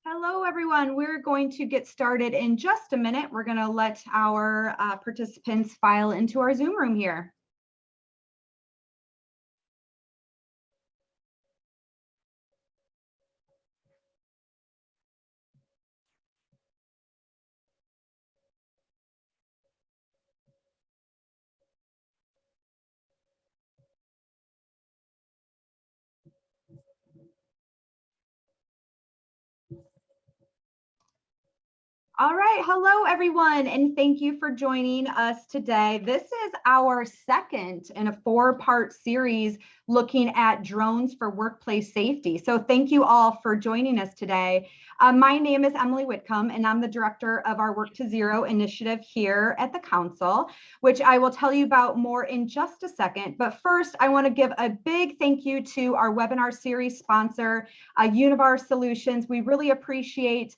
Hello, everyone. We're going to get started in just a minute. We're going to let our participants file into our Zoom room here. All right. Hello, everyone, and thank you for joining us today. This is our second in a four-part series looking at drones for workplace safety. So thank you all for joining us today. My name is Emily Whitcomb, and I'm the director of our Work to Zero initiative here at the Council, which I will tell you about more in just a second. But first, I want to give a big thank you to our webinar series sponsor, Univar Solutions. We really appreciate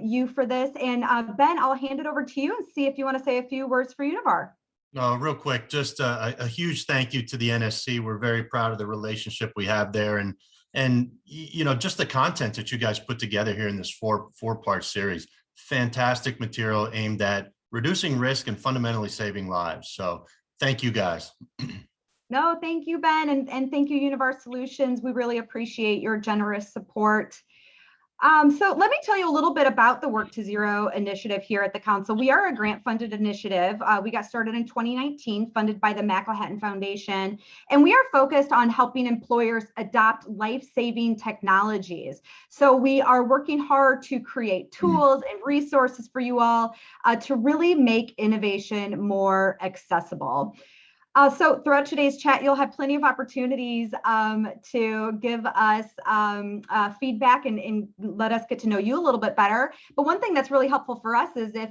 you for this. And Ben, I'll hand it over to you and see if you want to say a few words for Univar. No, real quick, just a huge thank you to the NSC. We're very proud of the relationship we have there, and you know, just the content that you guys put together here in this four-part series. Fantastic material aimed at reducing risk and fundamentally saving lives. So thank you, guys. No, thank you, Ben, and thank you, Univar Solutions. We really appreciate your generous support. So let me tell you a little bit about the Work to Zero initiative here at the Council. We are a grant-funded initiative. We got started in 2019, funded by the McElhatton Foundation, and we are focused on helping employers adopt life-saving technologies. So we are working hard to create tools and resources for you all to really make innovation more accessible. So throughout today's chat, you'll have plenty of opportunities to give us feedback and let us get to know you a little bit better. But one thing that's really helpful for us is if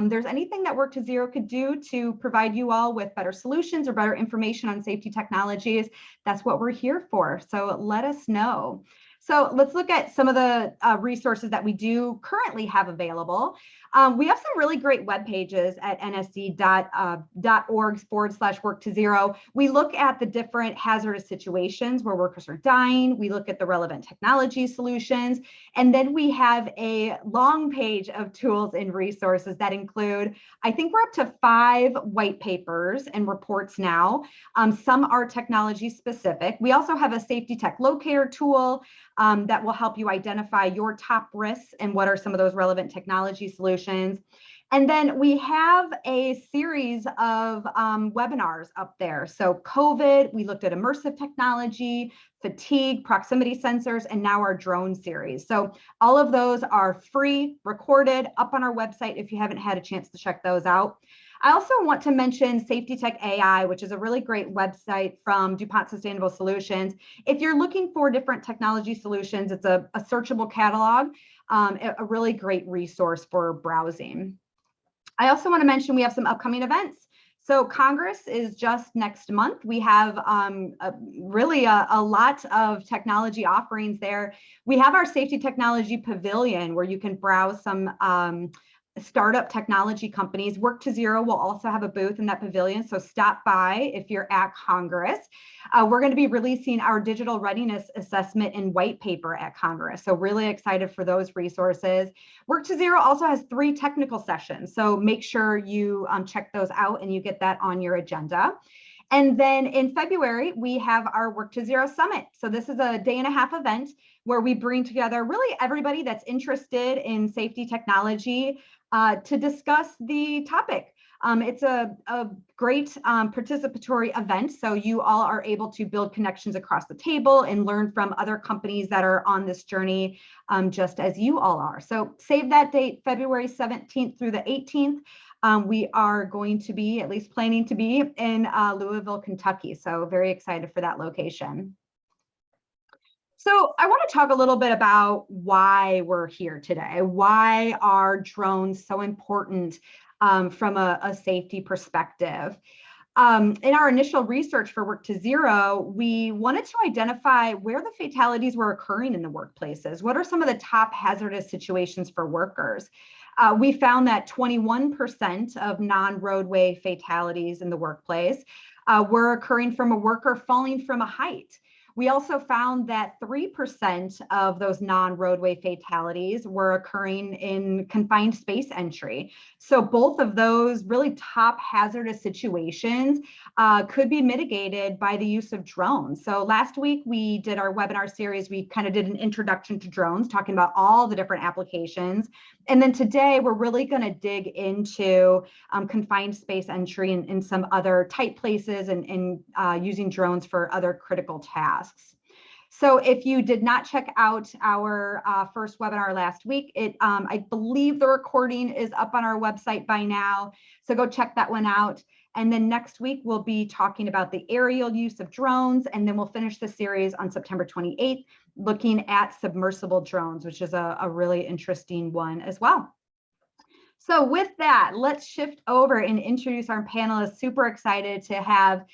there's anything that Work to Zero could do to provide you all with better solutions or better information on safety technologies, that's what we're here for. So let us know. So let's look at some of the resources that we do currently have available. We have some really great web pages at nsc.org/work-to-zero. We look at the different hazardous situations where workers are dying. We look at the relevant technology solutions. And then we have a long page of tools and resources that include, I think we're up to 5 white papers and reports now. Some are technology specific. We also have a safety tech locator tool that will help you identify your top risks and what are some of those relevant technology solutions. And then we have a series of webinars up there. So COVID, we looked at immersive technology, fatigue, proximity sensors, and now our drone series. So all of those are free, recorded, up on our website if you haven't had a chance to check those out. I also want to mention Safety Tech AI, which is a really great website from DuPont Sustainable Solutions. If you're looking for different technology solutions, it's a searchable catalog, a really great resource for browsing. I also want to mention we have some upcoming events. So Congress is just next month. We have really a lot of technology offerings there. We have our Safety Technology Pavilion where you can browse some startup technology companies. Work to Zero will also have a booth in that pavilion, so stop by if you're at Congress. We're going to be releasing our digital readiness assessment and white paper at Congress, so really excited for those resources. Work to Zero also has 3 technical sessions, so make sure you check those out and you get that on your agenda. And then in February, we have our Work to Zero Summit. So this is a day-and-a-half event where we bring together really everybody that's interested in safety technology to discuss the topic. It's a great participatory event, so you all are able to build connections across the table and learn from other companies that are on this journey just as you all are. So save that date, February 17th through the 18th. We are going to be, at least planning to be, in Louisville, Kentucky. So very excited for that location. So I want to talk a little bit about why we're here today. Why are drones so important from a safety perspective? In our initial research for Work to Zero, we wanted to identify where the fatalities were occurring in the workplaces. What are some of the top hazardous situations for workers? We found that 21% of non-roadway fatalities in the workplace were occurring from a worker falling from a height. We also found that 3% of those non-roadway fatalities were occurring in confined space entry. So both of those really top hazardous situations could be mitigated by the use of drones. So last week we did our webinar series. We kind of did an introduction to drones, talking about all the different applications. And then today we're really going to dig into confined space entry and some other tight places and using drones for other critical tasks. So if you did not check out our first webinar last week, I believe the recording is up on our website by now. So go check that one out. And then next week, we'll be talking about the aerial use of drones. And then we'll finish the series on September 28th, looking at submersible drones, which is a really interesting one as well. So with that, let's shift over and introduce our panelists. Super excited to have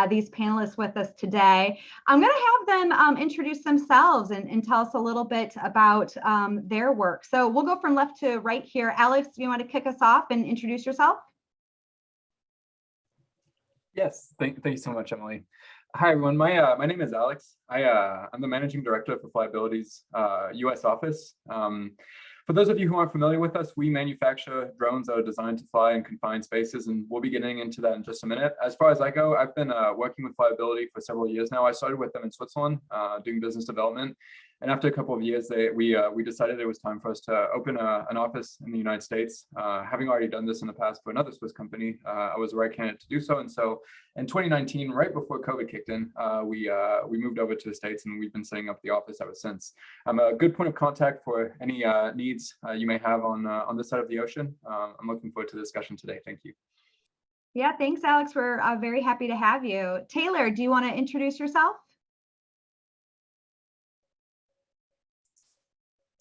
these panelists with us today. I'm going to have them introduce themselves and tell us a little bit about their work. So we'll go from left to right here. Alex, do you want to kick us off and introduce yourself? Yes, thank you so much, Emily. Hi, everyone. My name is Alex. I'm the Managing Director for Flyability's US office. For those of you who aren't familiar with us, we manufacture drones that are designed to fly in confined spaces, and we'll be getting into that in just a minute. As far as I go, I've been working with Flyability for several years now. I started with them in Switzerland, doing business development. And after a couple of years, we decided it was time for us to open an office in the United States. Having already done this in the past for another Swiss company, I was the right candidate to do so. And so in 2019, right before COVID kicked in, we moved over to the States, and we've been setting up the office ever since. I'm a good point of contact for any needs you may have on this side of the ocean. I'm looking forward to the discussion today. Thank you. Yeah, thanks, Alex. We're very happy to have you. Taylor, do you want to introduce yourself?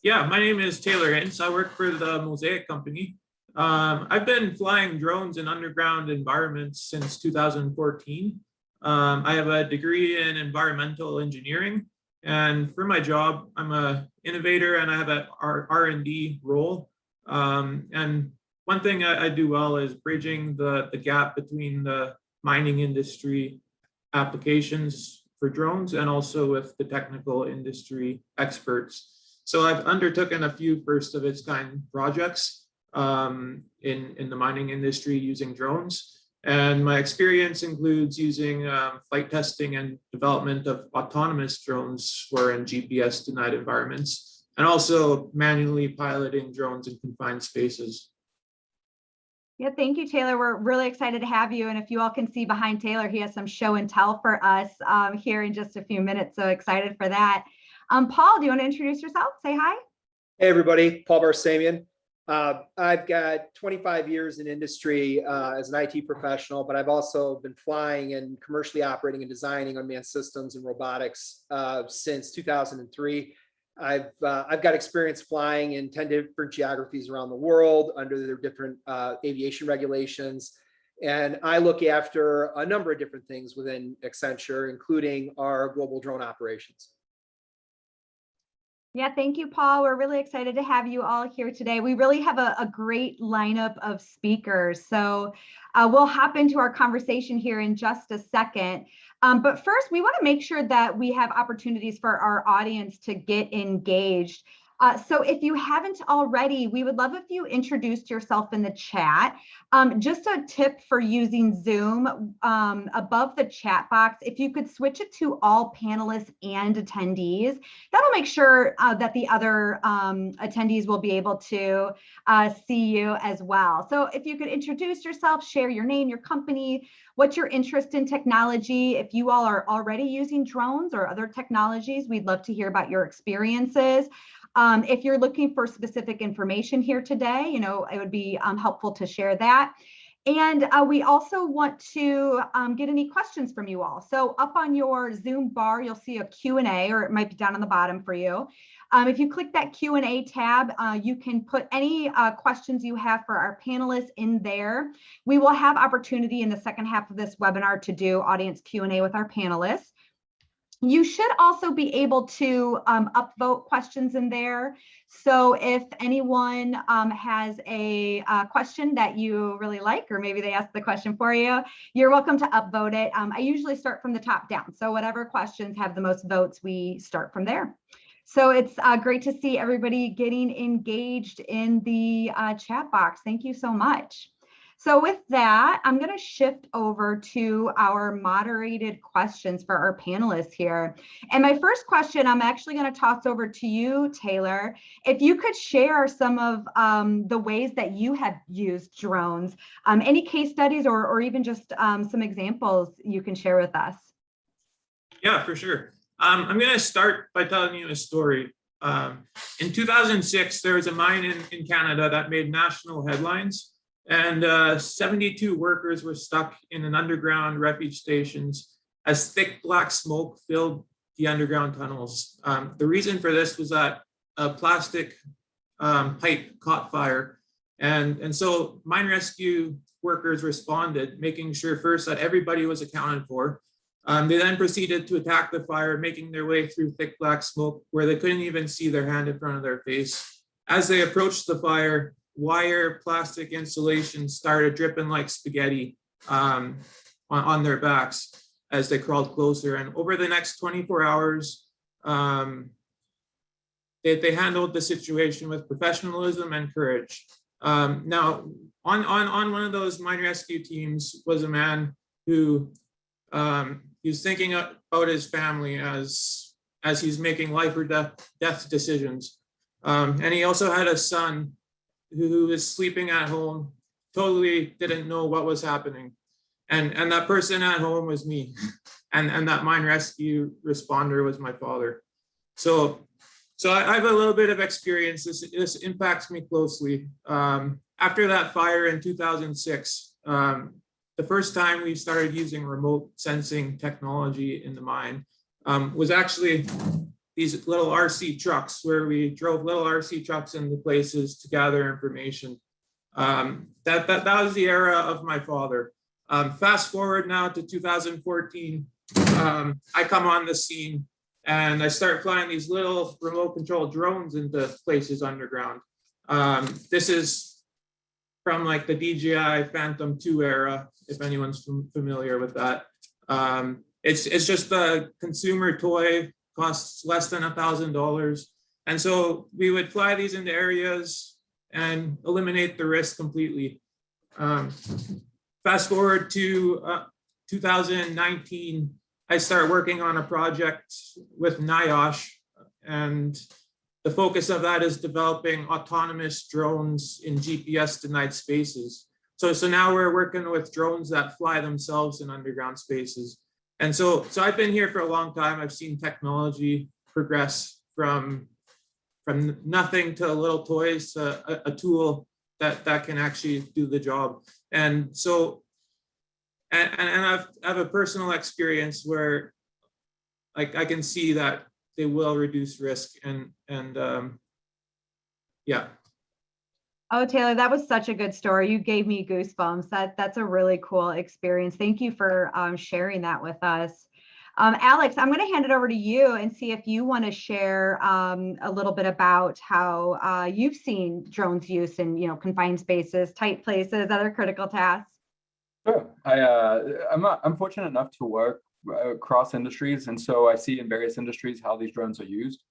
Yeah, my name is Taylor Ince. I work for the Mosaic Company. I've been flying drones in underground environments since 2014. I have a degree in environmental engineering, and for my job, I'm an innovator and I have an R&D role. And one thing I do well is bridging the gap between the mining industry applications for drones and also with the technical industry experts. So I've undertaken a few first of its kind projects in the mining industry using drones. And my experience includes using flight testing and development of autonomous drones for in GPS denied environments, and also manually piloting drones in confined spaces. Yeah, thank you, Taylor. We're really excited to have you. And if you all can see behind Taylor, he has some show and tell for us here in just a few minutes. So excited for that. Paul, do you want to introduce yourself? Say hi. Hey, everybody. Paul Barsamian. I've got 25 years in industry as an IT professional, but I've also been flying and commercially operating and designing unmanned systems and robotics since 2003. I've got experience flying in 10 different geographies around the world under their different aviation regulations. And I look after a number of different things within Accenture, including our global drone operations. Yeah, thank you, Paul. We're really excited to have you all here today. We really have a great lineup of speakers. So we'll hop into our conversation here in just a second. But first, we want to make sure that we have opportunities for our audience to get engaged. So if you haven't already, we would love if you introduced yourself in the chat. Just a tip for using Zoom, above the chat box, if you could switch it to all panelists and attendees, that'll make sure that the other attendees will be able to see you as well. So if you could introduce yourself, share your name, your company, what's your interest in technology. If you all are already using drones or other technologies, we'd love to hear about your experiences. If you're looking for specific information here today, you know, it would be helpful to share that. And we also want to get any questions from you all. So up on your Zoom bar, you'll see a Q&A, or it might be down on the bottom for you. If you click that Q&A tab, you can put any questions you have for our panelists in there. We will have opportunity in the second half of this webinar to do audience Q&A with our panelists. You should also be able to upvote questions in there. So if anyone has a question that you really like, or maybe they ask the question for you, you're welcome to upvote it. I usually start from the top down. So whatever questions have the most votes, we start from there. So it's great to see everybody getting engaged in the chat box. Thank you so much. So with that, I'm going to shift over to our moderated questions for our panelists here. And my first question, I'm actually going to toss over to you, Taylor. If you could share some of the ways that you have used drones, any case studies or even just some examples you can share with us. Yeah, for sure. I'm going to start by telling you a story. In 2006, there was a mine in Canada that made national headlines. And 72 workers were stuck in an underground refuge stations as thick black smoke filled the underground tunnels. The reason for this was that a plastic pipe caught fire. And so mine rescue workers responded, making sure first that everybody was accounted for. They then proceeded to attack the fire, making their way through thick black smoke where they couldn't even see their hand in front of their face. As they approached the fire, wire plastic insulation started dripping like spaghetti on their backs as they crawled closer. And over the next 24 hours, they handled the situation with professionalism and courage. Now, on one of those mine rescue teams was a man who he was thinking about his family as he's making life or death decisions. And he also had a son who was sleeping at home, totally didn't know what was happening. And that person at home was me. And that mine rescue responder was my father. So I have a little bit of experience. This impacts me closely. After that fire in 2006, the first time we started using remote sensing technology in the mine was actually these little RC trucks where we drove little RC trucks into places to gather information. That was the era of my father. Fast forward now to 2014, I come on the scene and I start flying these little remote control drones into places underground. This is from like the DJI Phantom 2 era, if anyone's familiar with that. It's just a consumer toy, costs less than $1,000. And so we would fly these into areas and eliminate the risk completely. Fast forward to 2019, I start working on a project with NIOSH, and the focus of that is developing autonomous drones in GPS denied spaces. So now we're working with drones that fly themselves in underground spaces. And so I've been here for a long time. I've seen technology progress from nothing to little toys to a tool that can actually do the job. And so, and I have a personal experience where like I can see that they will reduce risk and yeah. Oh, Taylor, that was such a good story. You gave me goosebumps. That's a really cool experience. Thank you for sharing that with us. Alex, I'm going to hand it over to you and see if you want to share a little bit about how you've seen drones use in, confined spaces, tight places, other critical tasks. Sure. I'm fortunate enough to work across industries, and so I see in various industries how these drones are used.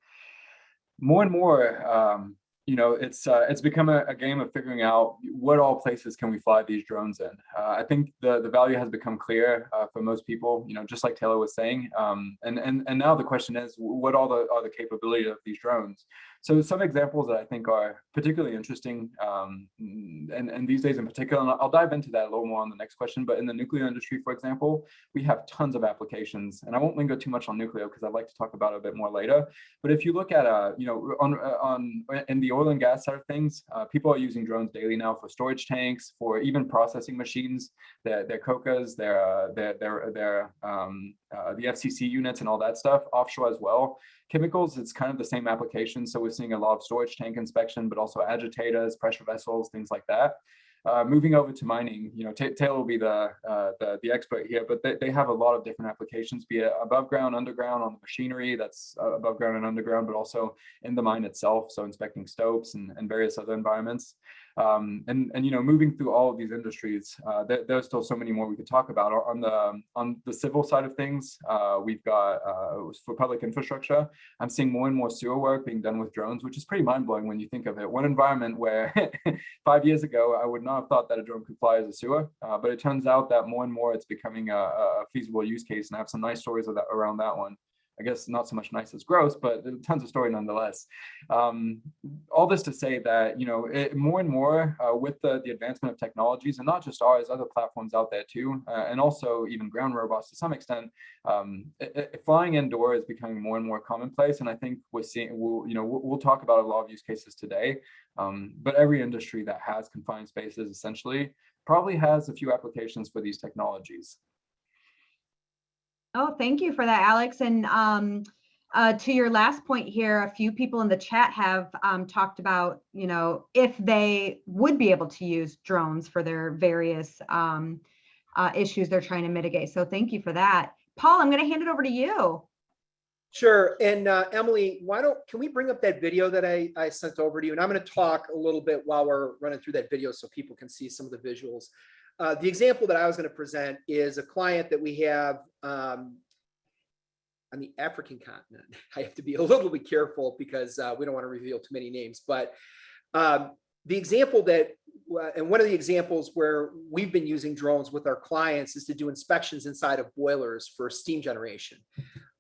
More and more, it's become a game of figuring out what all places can we fly these drones in. I think the value has become clear for most people, just like Taylor was saying. And now the question is, what are the capabilities of these drones? So some examples that I think are particularly interesting, and these days in particular, and I'll dive into that a little more on the next question, but in the nuclear industry, for example, we have tons of applications, and I won't linger too much on nuclear because I'd like to talk about it a bit more later. But if you look at, in the oil and gas side of things, people are using drones daily now for storage tanks, for even processing machines, their cocas, the FCC units and all that stuff, offshore as well. Chemicals, it's kind of the same application. So we're seeing a lot of storage tank inspection, but also agitators, pressure vessels, things like that. Moving over to mining, Taylor will be the expert here, but they have a lot of different applications, be it above ground, underground, on the machinery that's above ground and underground, but also in the mine itself. So inspecting stopes and various other environments. Moving through all of these industries, there's still so many more we could talk about. On the civil side of things, we've got for public infrastructure, I'm seeing more and more sewer work being done with drones, which is pretty mind-blowing when you think of it. One environment where 5 years ago I would not have thought that a drone could fly as a sewer, but it turns out that more and more it's becoming a feasible use case, and I have some nice stories around that one. I guess not so much nice as gross, but tons of story nonetheless. All this to say that, more and more with the advancement of technologies, and not just ours, other platforms out there too, and also even ground robots to some extent, flying indoor is becoming more and more commonplace. And I think we'll talk about a lot of use cases today, but every industry that has confined spaces essentially probably has a few applications for these technologies. Oh, thank you for that, Alex. And to your last point here, a few people in the chat have talked about, if they would be able to use drones for their various issues they're trying to mitigate. So thank you for that. Paul, I'm going to hand it over to you. Sure. And Emily, can we bring up that video that I sent over to you? And I'm going to talk a little bit while we're running through that video so people can see some of the visuals. The example that I was going to present is a client that we have on the African continent. I have to be a little bit careful because we don't want to reveal too many names, but the example and one of the examples where we've been using drones with our clients is to do inspections inside of boilers for steam generation.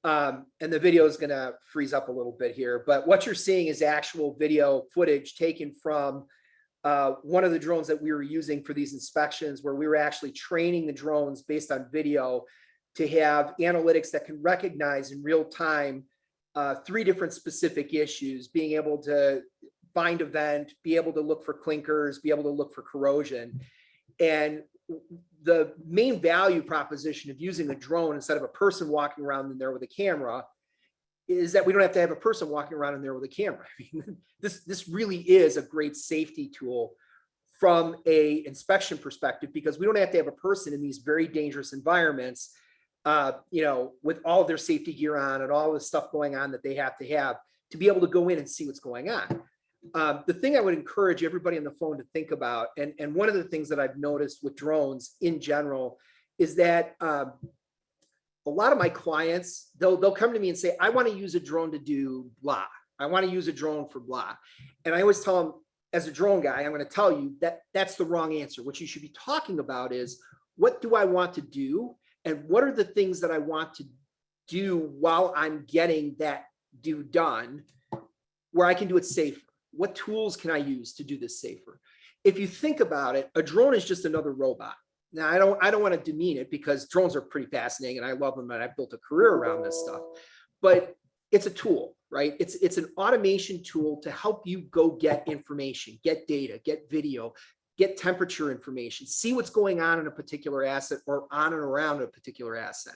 And the video is going to freeze up a little bit here, but what you're seeing is actual video footage taken from one of the drones that we were using for these inspections, where we were actually training the drones based on video to have analytics that can recognize in real time 3 different specific issues, being able to find a vent, be able to look for clinkers, be able to look for corrosion. And the main value proposition of using a drone instead of a person walking around in there with a camera is that we don't have to have a person walking around in there with a camera. I mean, this really is a great safety tool from a inspection perspective, because we don't have to have a person in these very dangerous environments, with all of their safety gear on and all the stuff going on that they have to be able to go in and see what's going on. The thing I would encourage everybody on the phone to think about, and one of the things that I've noticed with drones in general, is that a lot of my clients, they'll come to me and say, I want to use a drone to do blah. I want to use a drone for blah. And I always tell them, as a drone guy, I'm going to tell you that that's the wrong answer. What you should be talking about is, what do I want to do? And what are the things that I want to do while I'm getting that done, where I can do it safer? What tools can I use to do this safer? If you think about it, a drone is just another robot. Now, I don't want to demean it, because drones are pretty fascinating and I love them and I've built a career around this stuff, but it's a tool, right? It's an automation tool to help you go get information, get data, get video, get temperature information, see what's going on in a particular asset or on and around a particular asset.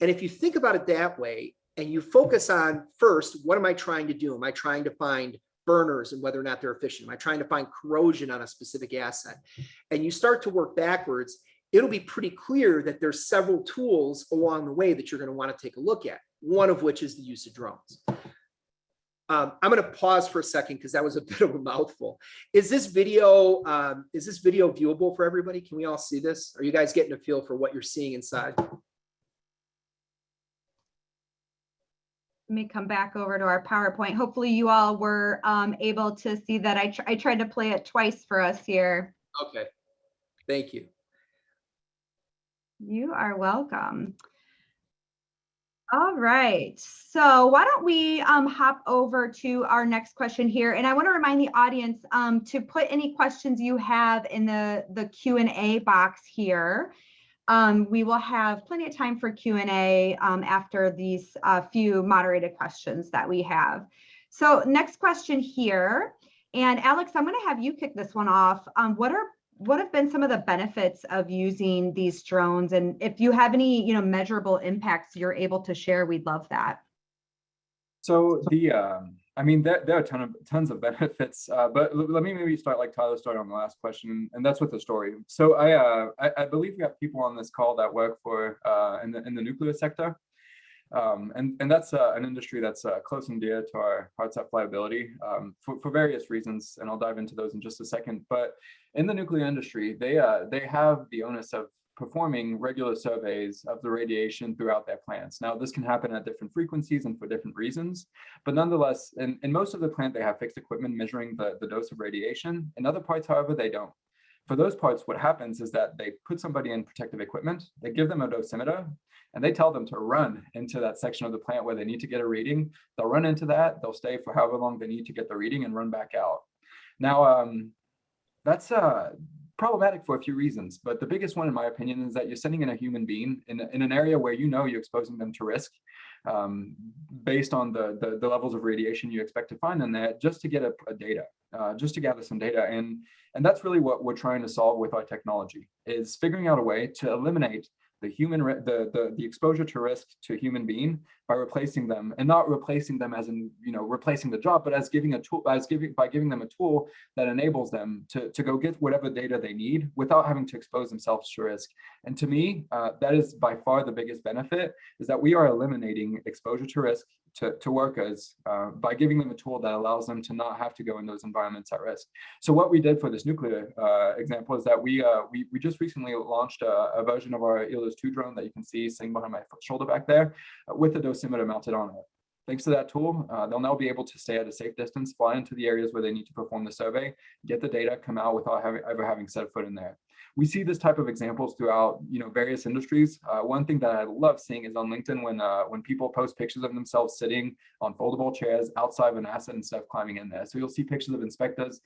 And if you think about it that way, and you focus on, first, what am I trying to do? Am I trying to find burners and whether or not they're efficient? Am I trying to find corrosion on a specific asset? And you start to work backwards, it'll be pretty clear that there's several tools along the way that you're going to want to take a look at, one of which is the use of drones. I'm going to pause for a second because that was a bit of a mouthful. Is this video viewable for everybody? Can we all see this? Are you guys getting a feel for what you're seeing inside? Let me come back over to our PowerPoint. Hopefully you all were able to see that. I tried to play it twice for us here. Okay, thank you. You are welcome. All right, so why don't we hop over to our next question here. And I want to remind the audience to put any questions you have in the Q&A box here. We will have plenty of time for Q&A after these few moderated questions that we have. So next question here, and Alex, I'm going to have you kick this one off. What have been some of the benefits of using these drones? And if you have any, measurable impacts you're able to share, we'd love that. So I mean, there are tons of benefits, but let me maybe start like Tyler started on the last question, and that's with the story. So I believe we have people on this call that work for in the nuclear sector. And that's an industry that's close and dear to our hearts at Flyability for various reasons, and I'll dive into those in just a second. But in the nuclear industry, they have the onus of performing regular surveys of the radiation throughout their plants. Now, this can happen at different frequencies and for different reasons, but nonetheless, in most of the plant, they have fixed equipment measuring the dose of radiation. In other parts, however, they don't. For those parts, what happens is that they put somebody in protective equipment, they give them a dosimeter, and they tell them to run into that section of the plant where they need to get a reading. They'll run into that, they'll stay for however long they need to get the reading and run back out. Now, that's problematic for a few reasons, but the biggest one, in my opinion, is that you're sending in a human being in an area where you know you're exposing them to risk based on the levels of radiation you expect to find in there, just to get a data, just to gather some data. And that's really what we're trying to solve with our technology, is figuring out a way to eliminate the exposure to risk to a human being by replacing them, and not replacing them as in, replacing the job, but as giving a tool, by giving them a tool that enables them to go get whatever data they need without having to expose themselves to risk. And to me, that is by far the biggest benefit, is that we are eliminating exposure to risk to workers by giving them a tool that allows them to not have to go in those environments at risk. So what we did for this nuclear example is that we just recently launched a version of our ELOS 2 drone that you can see sitting behind my shoulder back there with a dosimeter mounted on it. Thanks to that tool, they'll now be able to stay at a safe distance, fly into the areas where they need to perform the survey, get the data, come out without ever having set foot in there. We see this type of examples throughout, various industries. One thing that I love seeing is on LinkedIn when people post pictures of themselves sitting on foldable chairs outside of an asset instead of climbing in there. So you'll see pictures of inspectors,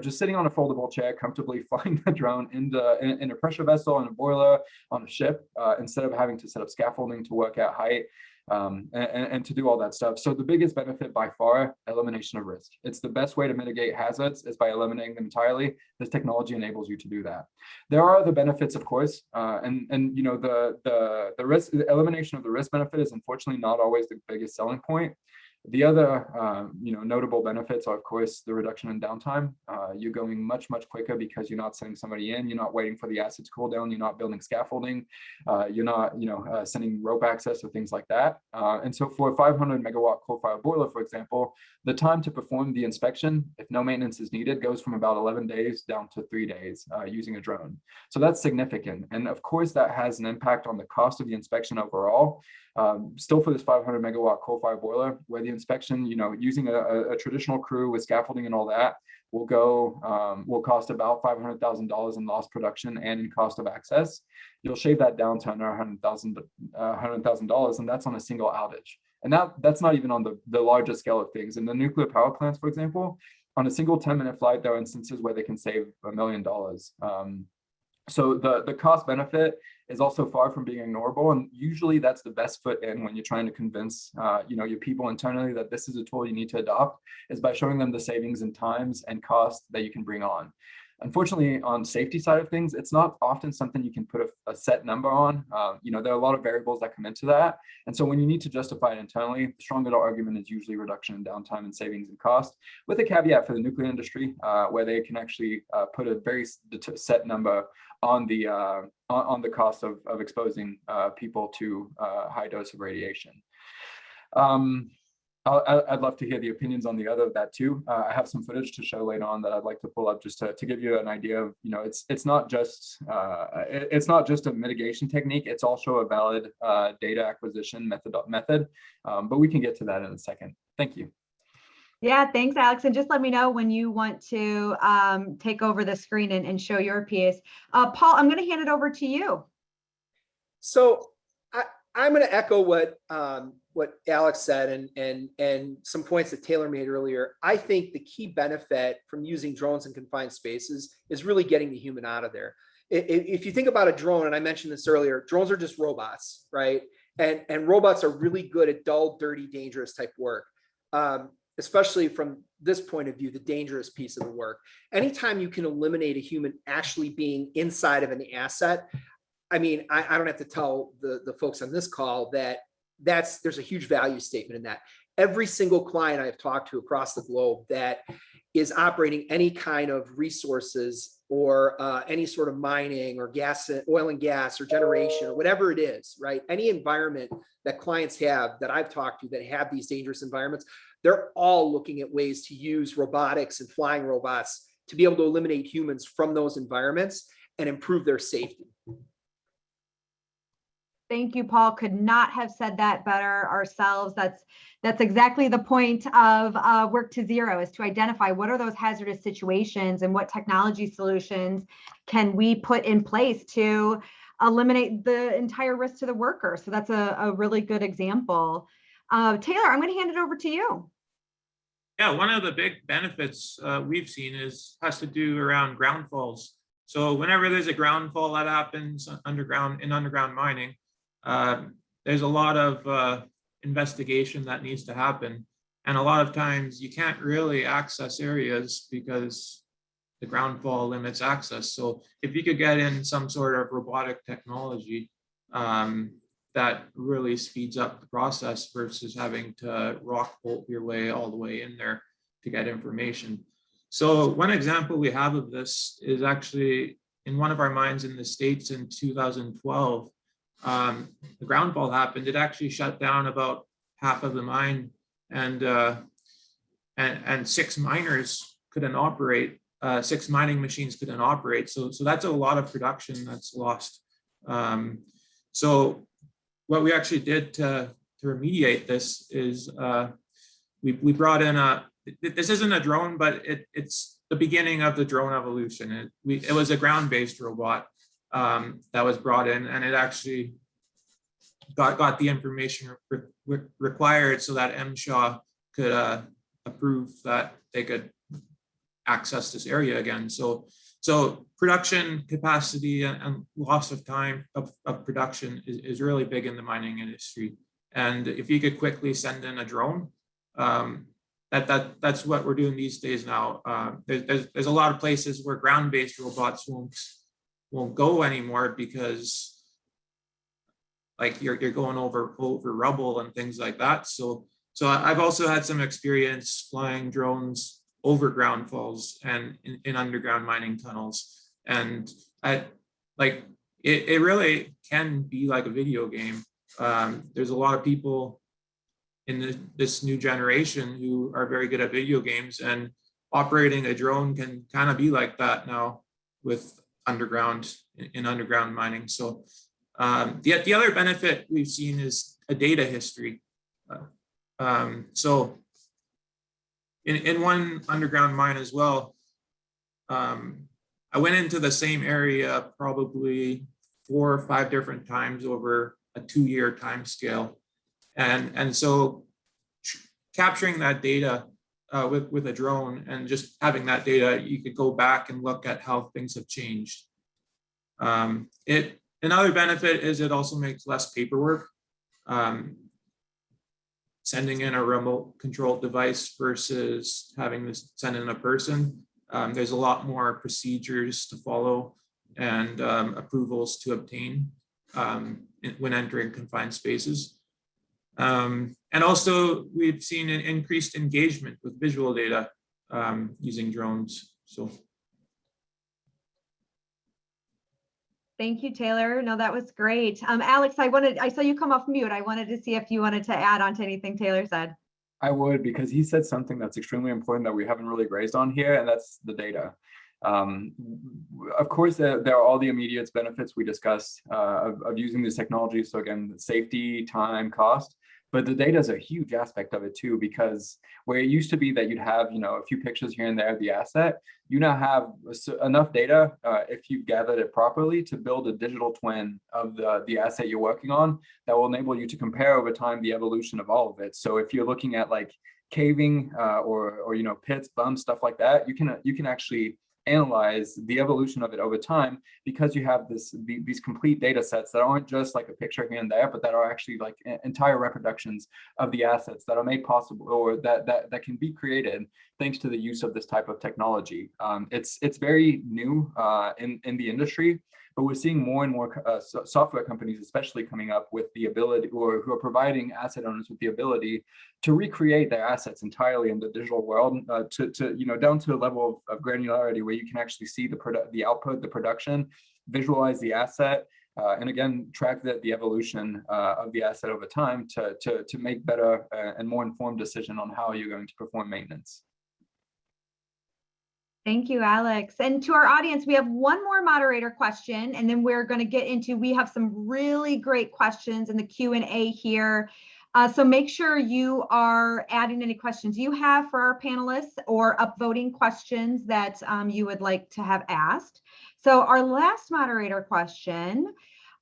just sitting on a foldable chair, comfortably flying the drone in a pressure vessel, in a boiler, on a ship, instead of having to set up scaffolding to work at height. And to do all that stuff. So the biggest benefit by far, elimination of risk. It's the best way to mitigate hazards is by eliminating them entirely. This technology enables you to do that. There are other benefits, of course, and the risk, the elimination of the risk benefit is unfortunately not always the biggest selling point. The other, notable benefits are, of course, the reduction in downtime. You're going much quicker because you're not sending somebody in. You're not waiting for the asset to cool down. You're not building scaffolding. You're not, sending rope access or things like that. And so for a 500 megawatt coal-fired boiler, for example, the time to perform the inspection, if no maintenance is needed, goes from about 11 days down to 3 days using a drone. So that's significant. And of course, that has an impact on the cost of the inspection overall. Still for this 500 megawatt coal-fired boiler, where the inspection, using a traditional crew with scaffolding and all that, will cost about $500,000 in lost production and in cost of access. You'll shave that down to under $100,000, and that's on a single outage. And that's not even on the largest scale of things. In the nuclear power plants, for example, on a single 10-minute flight, there are instances where they can save $1 million. So the cost benefit is also far from being ignorable, and usually that's the best foot in when you're trying to convince your people internally that this is a tool you need to adopt, is by showing them the savings in times and cost that you can bring on. Unfortunately, on safety side of things, it's not often something you can put a set number on. There are a lot of variables that come into that. And so when you need to justify it internally, the stronger argument is usually reduction in downtime and savings in cost, with a caveat for the nuclear industry, where they can actually put a very set number on the cost of exposing people to high dose of radiation. I'd love to hear the opinions on the other of that too. I have some footage to show later on that I'd like to pull up just to give you an idea of, it's not just a mitigation technique. It's also a valid data acquisition method. But we can get to that in a second. Thank you. Yeah, thanks, Alex. And just let me know when you want to take over the screen and show your piece. Paul, I'm going to hand it over to you. So I'm going to echo what Alex said and some points that Taylor made earlier. I think the key benefit from using drones in confined spaces is really getting the human out of there. If you think about a drone, and I mentioned this earlier, drones are just robots, right? And robots are really good at dull, dirty, dangerous type work. Especially from this point of view, the dangerous piece of the work. Anytime you can eliminate a human actually being inside of an asset, I mean, I don't have to tell the folks on this call that there's a huge value statement in that. every single client I've talked to across the globe that is operating any kind of resources or any sort of mining or gas, oil and gas, or generation, or whatever it is, right? Any environment that clients have that I've talked to that have these dangerous environments, they're all looking at ways to use robotics and flying robots to be able to eliminate humans from those environments and improve their safety. Thank you, Paul. Could not have said that better ourselves. That's exactly the point of Work to Zero, is to identify what are those hazardous situations and what technology solutions can we put in place to eliminate the entire risk to the worker. So that's a really good example. Taylor, I'm going to hand it over to you. Yeah, one of the big benefits we've seen has to do around ground falls. So whenever there's a ground fall that happens in underground mining, there's a lot of investigation that needs to happen. And a lot of times you can't really access areas because the ground fall limits access. So if you could get in some sort of robotic technology that really speeds up the process versus having to rock bolt your way all the way in there to get information. So one example we have of this is actually in one of our mines in the States in 2012. The ground fall happened. It actually shut down about half of the mine, and 6 miners couldn't operate. 6 mining machines couldn't operate. So that's a lot of production that's lost. So what we actually did to remediate this is we brought in this isn't a drone, but it's the beginning of the drone evolution. It was a ground-based robot that was brought in, and it actually got the information required so that MSHA could approve that they could access this area again. So production capacity and loss of time of production is really big in the mining industry. And if you could quickly send in a drone, that's what we're doing these days now. There's a lot of places where ground-based robots won't go anymore because like you're going over rubble and things like that. So I've also had some experience flying drones over ground falls and in underground mining tunnels. And it really can be like a video game. There's a lot of people in this new generation who are very good at video games, and operating a drone can kind of be like that now with underground mining. So the other benefit we've seen is a data history. So in one underground mine as well, I went into the same area probably 4 or 5 different times over a 2-year time scale. And so capturing that data with a drone and just having that data, you could go back and look at how things have changed. Another benefit is it also makes less paperwork. Sending in a remote controlled device versus having to send in a person. There's a lot more procedures to follow and approvals to obtain when entering confined spaces. And also we've seen an increased engagement with visual data using drones. So. Thank you, Taylor. No, that was great. Alex, I saw you come off mute. I wanted to see if you wanted to add on to anything Taylor said. I would, because he said something that's extremely important that we haven't really grazed on here, and that's the data. Of course, there are all the immediate benefits we discussed of using this technology. So again, safety, time, cost. But the data is a huge aspect of it too, because where it used to be that you'd have, a few pictures here and there of the asset, you now have enough data, if you've gathered it properly, to build a digital twin of the asset you're working on that will enable you to compare over time the evolution of all of it. So if you're looking at like caving or pits, bumps, stuff like that, you can actually analyze the evolution of it over time, because you have these complete data sets that aren't just like a picture here and there, but that are actually like entire reproductions of the assets that are made possible or that can be created thanks to the use of this type of technology. It's very new in the industry, but we're seeing more and more software companies, especially coming up with the ability, or who are providing asset owners with the ability to recreate their assets entirely in the digital world, down to a level of granularity where you can actually see the output, the production, visualize the asset, and again, track the evolution of the asset over time to make better and more informed decision on how you're going to perform maintenance. Thank you, Alex. And to our audience, we have one more moderator question, and then we're going to get into, we have some really great questions in the Q&A here. So make sure you are adding any questions you have for our panelists or upvoting questions that you would like to have asked. So our last moderator question,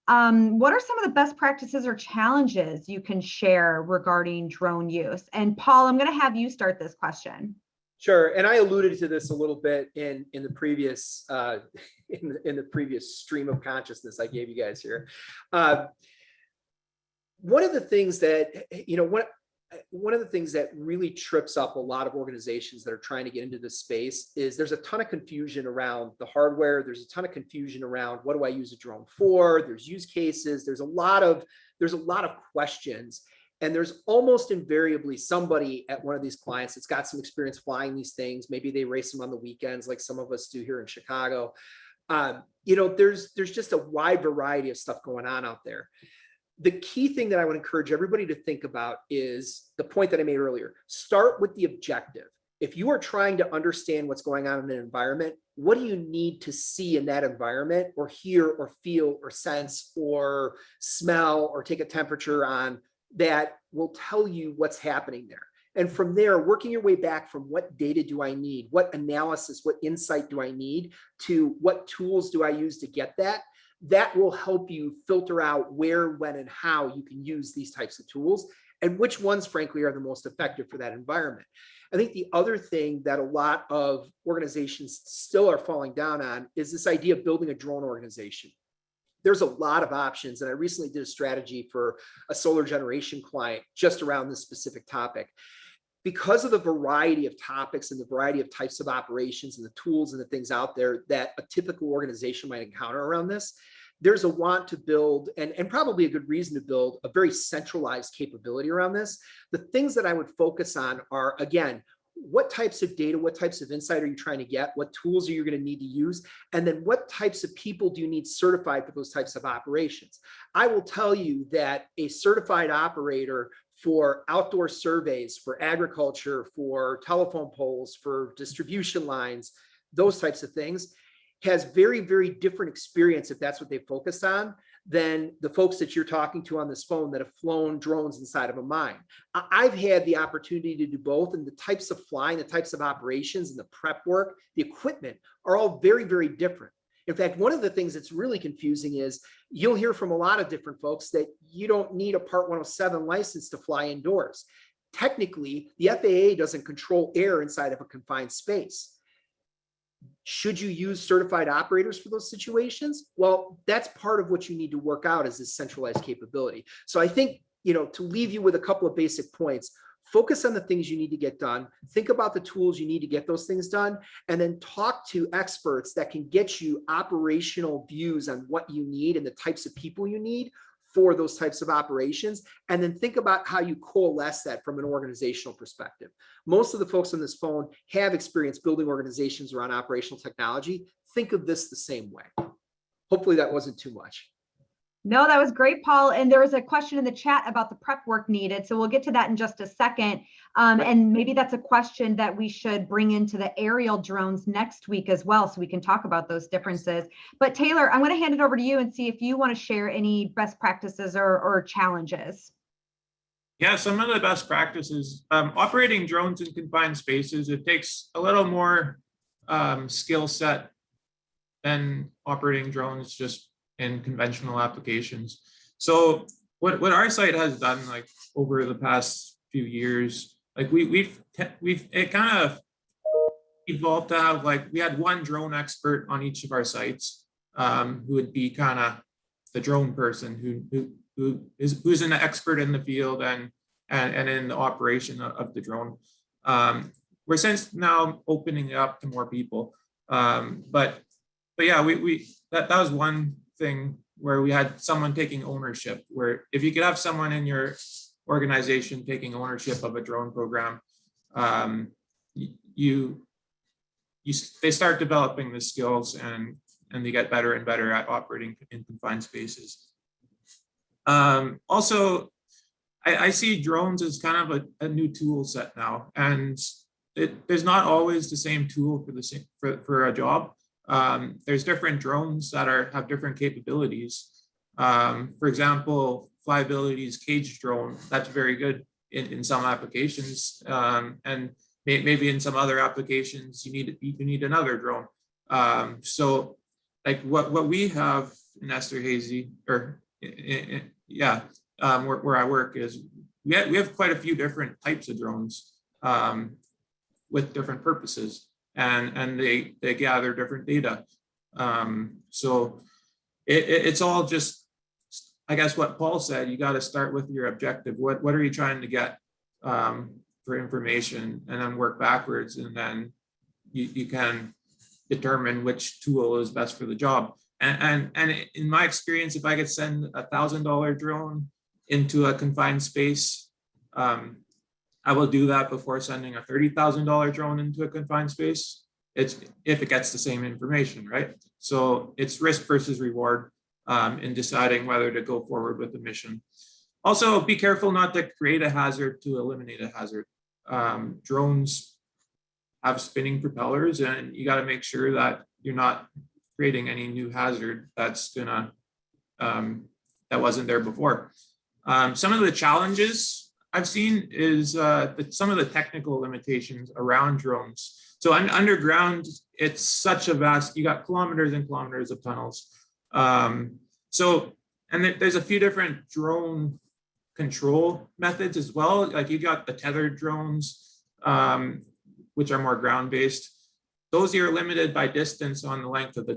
what are some of the best practices or challenges you can share regarding drone use? And Paul, I'm going to have you start this question. Sure, and I alluded to this a little bit in the previous in the previous stream of consciousness I gave you guys here. One of the things that one of the things that really trips up a lot of organizations that are trying to get into this space is there's a ton of confusion around the hardware. There's a ton of confusion around what do I use a drone for? There's use cases. There's a lot of questions. And there's almost invariably somebody at one of these clients that's got some experience flying these things. Maybe they race them on the weekends like some of us do here in Chicago. There's just a wide variety of stuff going on out there. The key thing that I would encourage everybody to think about is the point that I made earlier. Start with the objective. If you are trying to understand what's going on in an environment, what do you need to see in that environment, or hear or feel or sense or smell or take a temperature on, that will tell you what's happening there? And from there, working your way back from what data do I need, what analysis, what insight do I need, to what tools do I use to get that, that will help you filter out where, when, and how you can use these types of tools, and which ones, frankly, are the most effective for that environment. I think the other thing that a lot of organizations still are falling down on is this idea of building a drone organization. There's a lot of options, and I recently did a strategy for a solar generation client just around this specific topic. Because of the variety of topics and the variety of types of operations and the tools and the things out there that a typical organization might encounter around this, there's a want to build, and probably a good reason to build, a very centralized capability around this. The things that I would focus on are, again, what types of data, what types of insight are you trying to get? What tools are you going to need to use? And then what types of people do you need certified for those types of operations? I will tell you that a certified operator for outdoor surveys, for agriculture, for telephone poles, for distribution lines, those types of things, has very, very different experience, if that's what they focus on, than the folks that you're talking to on this phone that have flown drones inside of a mine. I've had the opportunity to do both, and the types of flying, the types of operations, and the prep work, the equipment are all very, very different. In fact, one of the things that's really confusing is you'll hear from a lot of different folks that you don't need a Part 107 license to fly indoors. Technically, the FAA doesn't control air inside of a confined space. Should you use certified operators for those situations? Well, that's part of what you need to work out, is this centralized capability. So I think, to leave you with a couple of basic points, focus on the things you need to get done, think about the tools you need to get those things done, and then talk to experts that can get you operational views on what you need and the types of people you need for those types of operations, and then think about how you coalesce that from an organizational perspective. Most of the folks on this phone have experience building organizations around operational technology. Think of this the same way. Hopefully that wasn't too much. No, that was great, Paul. And there was a question in the chat about the prep work needed. So we'll get to that in just a second. And maybe that's a question that we should bring into the aerial drones next week as well, so we can talk about those differences. But Taylor, I'm going to hand it over to you and see if you want to share any best practices or challenges. Yeah, some of the best practices. Operating drones in confined spaces, it takes a little more skill set than operating drones just in conventional applications. So what our site has done, like over the past few years, like we've it kind of evolved to have, like, we had one drone expert on each of our sites, who would be kind of the drone person who's an expert in the field and in the operation of the drone. we're since now opening it up to more people. But yeah, that was one thing where we had someone taking ownership, where if you could have someone in your organization taking ownership of a drone program, they start developing the skills and they get better and better at operating in confined spaces. Also, I see drones as kind of a new tool set now, and there's not always the same tool for a job. There's different drones that have different capabilities. For example, Flyability's cage drone, that's very good in some applications, and maybe in some other applications you need another drone. So like what we have in Esterhazy, or where I work, is we have quite a few different types of drones with different purposes, and they gather different data. So it's all just, I guess what Paul said, you got to start with your objective. What are you trying to get for information, and then work backwards, and then you can determine which tool is best for the job. And in my experience, if I could send $1,000 drone into a confined space, I will do that before sending a $30,000 drone into a confined space. It's if it gets the same information, right? So it's risk versus reward in deciding whether to go forward with the mission. Also, be careful not to create a hazard to eliminate a hazard. Drones have spinning propellers, and you got to make sure that you're not creating any new hazard that's gonna that wasn't there before. Some of the challenges I've seen is some of the technical limitations around drones. So underground, it's such a vast, you got kilometers and kilometers of tunnels. And there's a few different drone control methods as well. Like you got the tethered drones, which are more ground-based. Those you're limited by distance on the length of the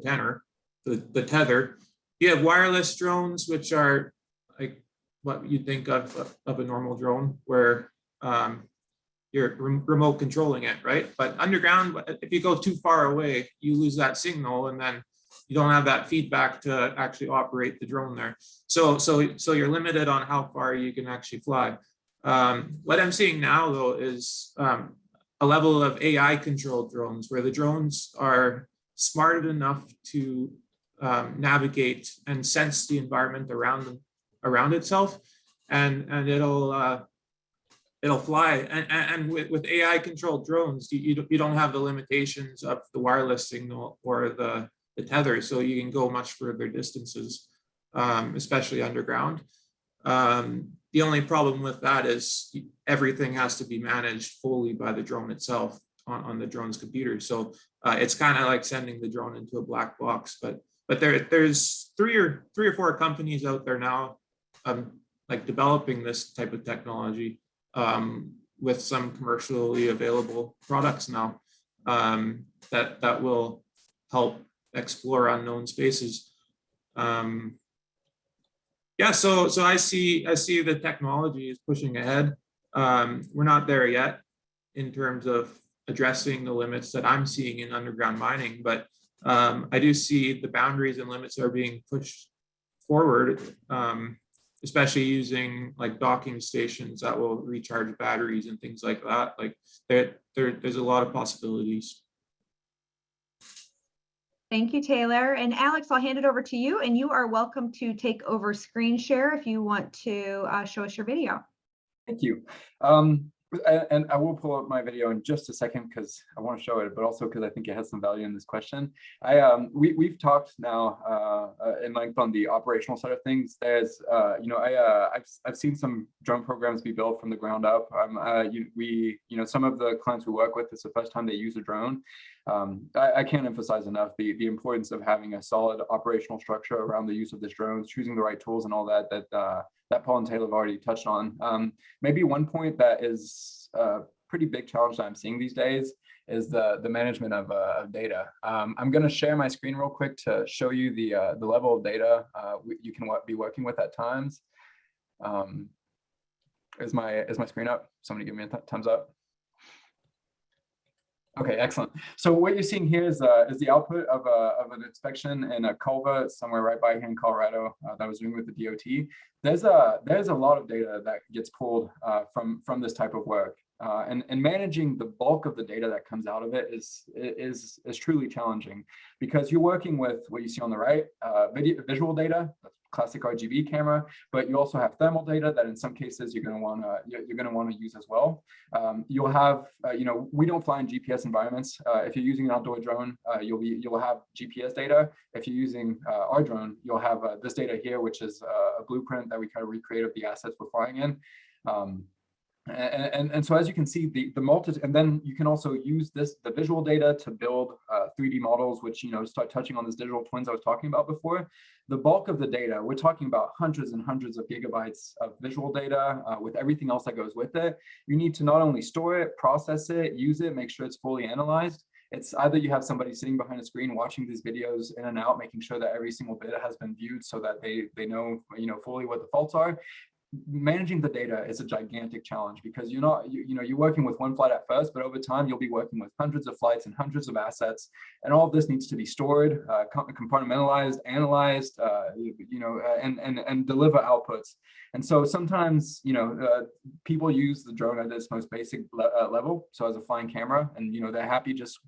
the tether. You have wireless drones, which are like what you think of a normal drone, where you're remote controlling it, right? But underground, if you go too far away, you lose that signal, and then you don't have that feedback to actually operate the drone there. So you're limited on how far you can actually fly. What I'm seeing now, though, is a level of AI controlled drones, where the drones are smart enough to navigate and sense the environment around itself, and it'll fly. And with AI controlled drones, you don't have the limitations of the wireless signal or the tether, so you can go much further distances, especially underground. The only problem with that is everything has to be managed fully by the drone itself on the drone's computer. So it's kind of like sending the drone into a black box. But there's three or four companies out there now, like developing this type of technology with some commercially available products now that will help explore unknown spaces. Yeah, so I see the technology is pushing ahead. We're not there yet in terms of addressing the limits that I'm seeing in underground mining, but I do see the boundaries and limits are being pushed forward, especially using like docking stations that will recharge batteries and things like that. Like there's a lot of possibilities. Thank you, Taylor. And Alex, I'll hand it over to you, and you are welcome to take over screen share if you want to show us your video. Thank you. And I will pull up my video in just a second because I want to show it, but also because I think it has some value in this question. We've talked now in length on the operational side of things. There's, I've seen some drone programs be built from the ground up. Some of the clients we work with, it's the first time they use a drone. I can't emphasize enough the importance of having a solid operational structure around the use of this drone, choosing the right tools and all that Paul and Taylor have already touched on. Maybe one point that is a pretty big challenge that I'm seeing these days is the management of data. I'm going to share my screen real quick to show you the level of data you can be working with at times. Is my screen up? Somebody give me a thumbs up. Okay, excellent. So what you're seeing here is the output of an inspection in a culvert somewhere right by here in Colorado that I was doing with the DOT. There's a lot of data that gets pulled from this type of work, and managing the bulk of the data that comes out of it is truly challenging, because you're working with what you see on the right, visual data, that's classic RGB camera, but you also have thermal data that in some cases you're going to want to use as well. You'll have, we don't fly in GPS environments. If you're using an outdoor drone, you'll have GPS data. If you're using our drone, you'll have this data here, which is a blueprint that we kind of recreate of the assets we're flying in. And so as you can see, and then you can also use the visual data to build 3D models, which, start touching on this digital twins I was talking about before. The bulk of the data, we're talking about hundreds and hundreds of gigabytes of visual data with everything else that goes with it. You need to not only store it, process it, use it, make sure it's fully analyzed. It's either you have somebody sitting behind a screen watching these videos in and out, making sure that every single bit has been viewed so that they know, fully what the faults are. Managing the data is a gigantic challenge, because you're working with one flight at first, but over time you'll be working with hundreds of flights and hundreds of assets, and all of this needs to be stored, compartmentalized, analyzed, and deliver outputs. And so sometimes people use the drone at its most basic level, so as a flying camera, and they're happy just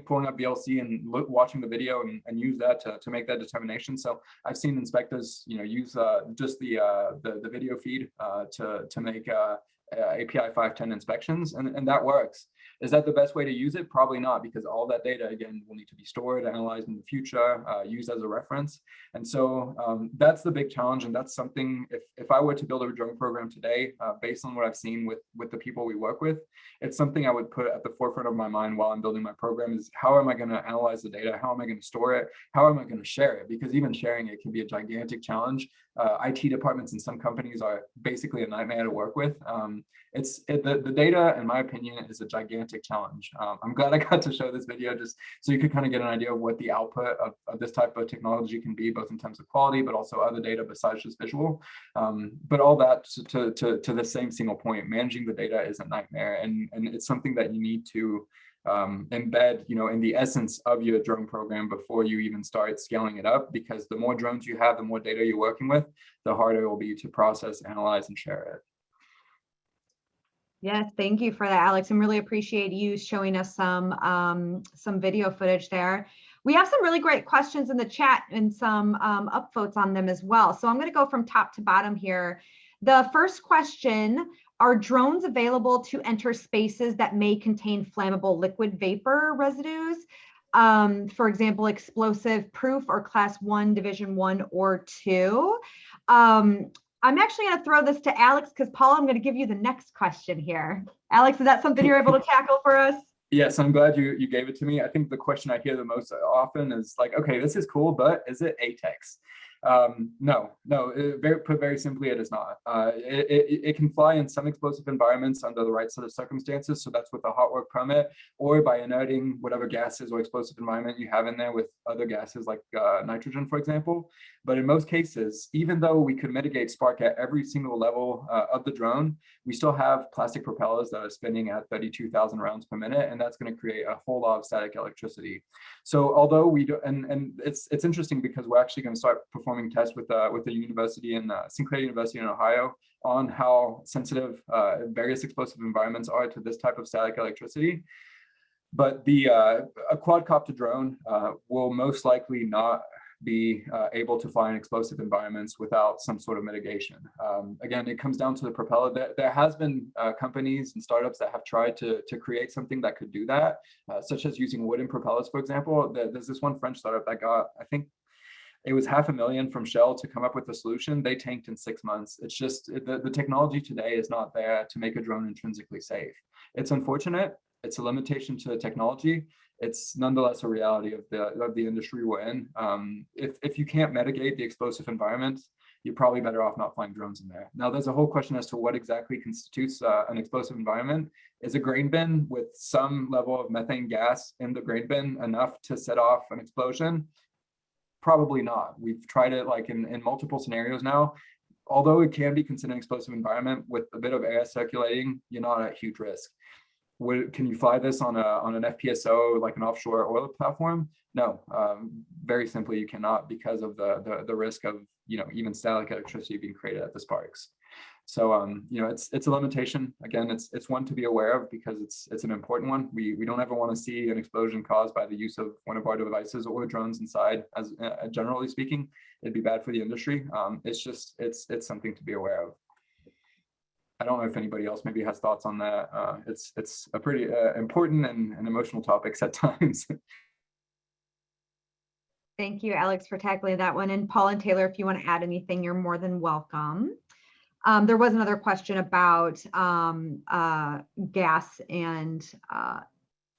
pulling up VLC and watching the video and use that to make that determination. So I've seen inspectors use just the video feed to make API 510 inspections, and that works. Is that the best way to use it? Probably not, because all that data, again, will need to be stored, analyzed in the future, used as a reference. And so that's the big challenge, and that's something, if I were to build a drone program today, based on what I've seen with the people we work with, it's something I would put at the forefront of my mind while I'm building my program, is how am I going to analyze the data? How am I going to store it? How am I going to share it? Because even sharing it can be a gigantic challenge. IT departments in some companies are basically a nightmare to work with. The data, in my opinion, is a gigantic challenge. I'm glad I got to show this video just so you could kind of get an idea of what the output of this type of technology can be, both in terms of quality, but also other data besides just visual. But all that to the same single point, managing the data is a nightmare, and it's something that you need to embed, in the essence of your drone program before you even start scaling it up, because the more drones you have, the more data you're working with, the harder it will be to process, analyze, and share it. Yes, thank you for that, Alex, and really appreciate you showing us some video footage there. We have some really great questions in the chat and some upvotes on them as well. So I'm going to go from top to bottom here. The first question: are drones available to enter spaces that may contain flammable liquid vapor residues? For example, explosive proof or class 1, division 1 or 2. I'm actually going to throw this to Alex, because Paul, I'm going to give you the next question here. Alex, is that something you're able to tackle for us? Yes, I'm glad you gave it to me. I think the question I hear the most often is like, okay, this is cool, but is it ATEX? No, put very simply, it is not. It can fly in some explosive environments under the right set of circumstances. So that's with a hot work permit, or by inerting whatever gases or explosive environment you have in there with other gases like nitrogen, for example. But in most cases, even though we could mitigate spark at every single level of the drone, we still have plastic propellers that are spinning at 32,000 rounds per minute, and that's going to create a whole lot of static electricity. So although we do, and it's interesting, because we're actually going to start performing tests with a university in Sinclair University in Ohio on how sensitive various explosive environments are to this type of static electricity. But a quadcopter drone will most likely not be able to fly in explosive environments without some sort of mitigation. Again, it comes down to the propeller. There has been companies and startups that have tried to create something that could do that, such as using wooden propellers, for example. There's this one French startup that got, I think, it was $500,000 from Shell to come up with a solution. They tanked in 6 months. It's just the technology today is not there to make a drone intrinsically safe. It's unfortunate. It's a limitation to the technology. It's nonetheless a reality of the industry we're in. If you can't mitigate the explosive environment, you're probably better off not flying drones in there. Now, there's a whole question as to what exactly constitutes an explosive environment. Is a grain bin with some level of methane gas in the grain bin enough to set off an explosion? Probably not. We've tried it like in multiple scenarios now. Although it can be considered an explosive environment with a bit of air circulating, you're not at huge risk. can you fly this on an FPSO, like an offshore oil platform? No, very simply, you cannot, because of the risk of, even static electricity being created at the sparks. So, it's a limitation. Again, it's one to be aware of, because it's an important one. We don't ever want to see an explosion caused by the use of one of our devices or drones inside. As generally speaking, it'd be bad for the industry. It's something to be aware of. I don't know if anybody else maybe has thoughts on that. It's a pretty important and emotional topics at times. Thank you, Alex, for tackling that one. And Paul and Taylor, if you want to add anything, you're more than welcome. There was another question about gas and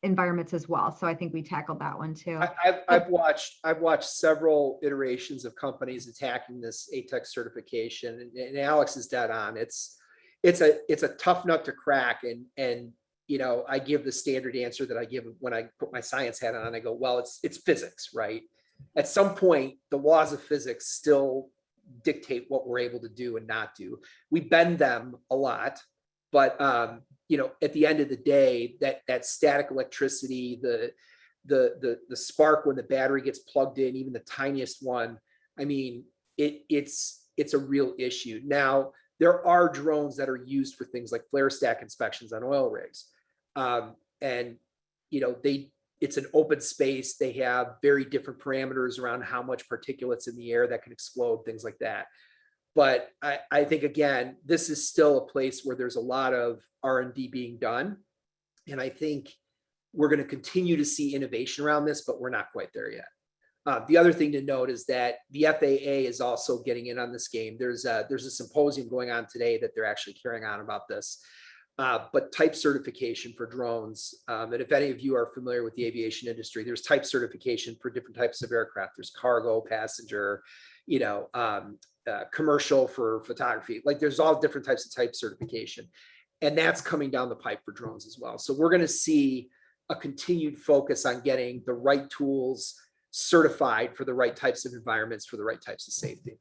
environments as well. So I think we tackled that one too. I've watched several iterations of companies attacking this ATEX certification, and Alex is dead on. It's a tough nut to crack, and I give the standard answer that I give when I put my science hat on. I go, well, it's physics, right? At some point, the laws of physics still dictate what we're able to do and not do. We bend them a lot, but at the end of the day, that static electricity, the spark when the battery gets plugged in, even the tiniest one, I mean, it's a real issue. Now, there are drones that are used for things like flare stack inspections on oil rigs. It's an open space. They have very different parameters around how much particulates in the air that can explode, things like that. But I think, again, this is still a place where there's a lot of R&D being done. And I think we're going to continue to see innovation around this, but we're not quite there yet. The other thing to note is that the FAA is also getting in on this game. There's a symposium going on today that they're actually carrying on about this. But type certification for drones, and if any of you are familiar with the aviation industry, there's type certification for different types of aircraft. There's cargo, passenger, commercial for photography. Like, there's all different types of type certification, and that's coming down the pipe for drones as well. So we're going to see a continued focus on getting the right tools certified for the right types of environments, for the right types of safety.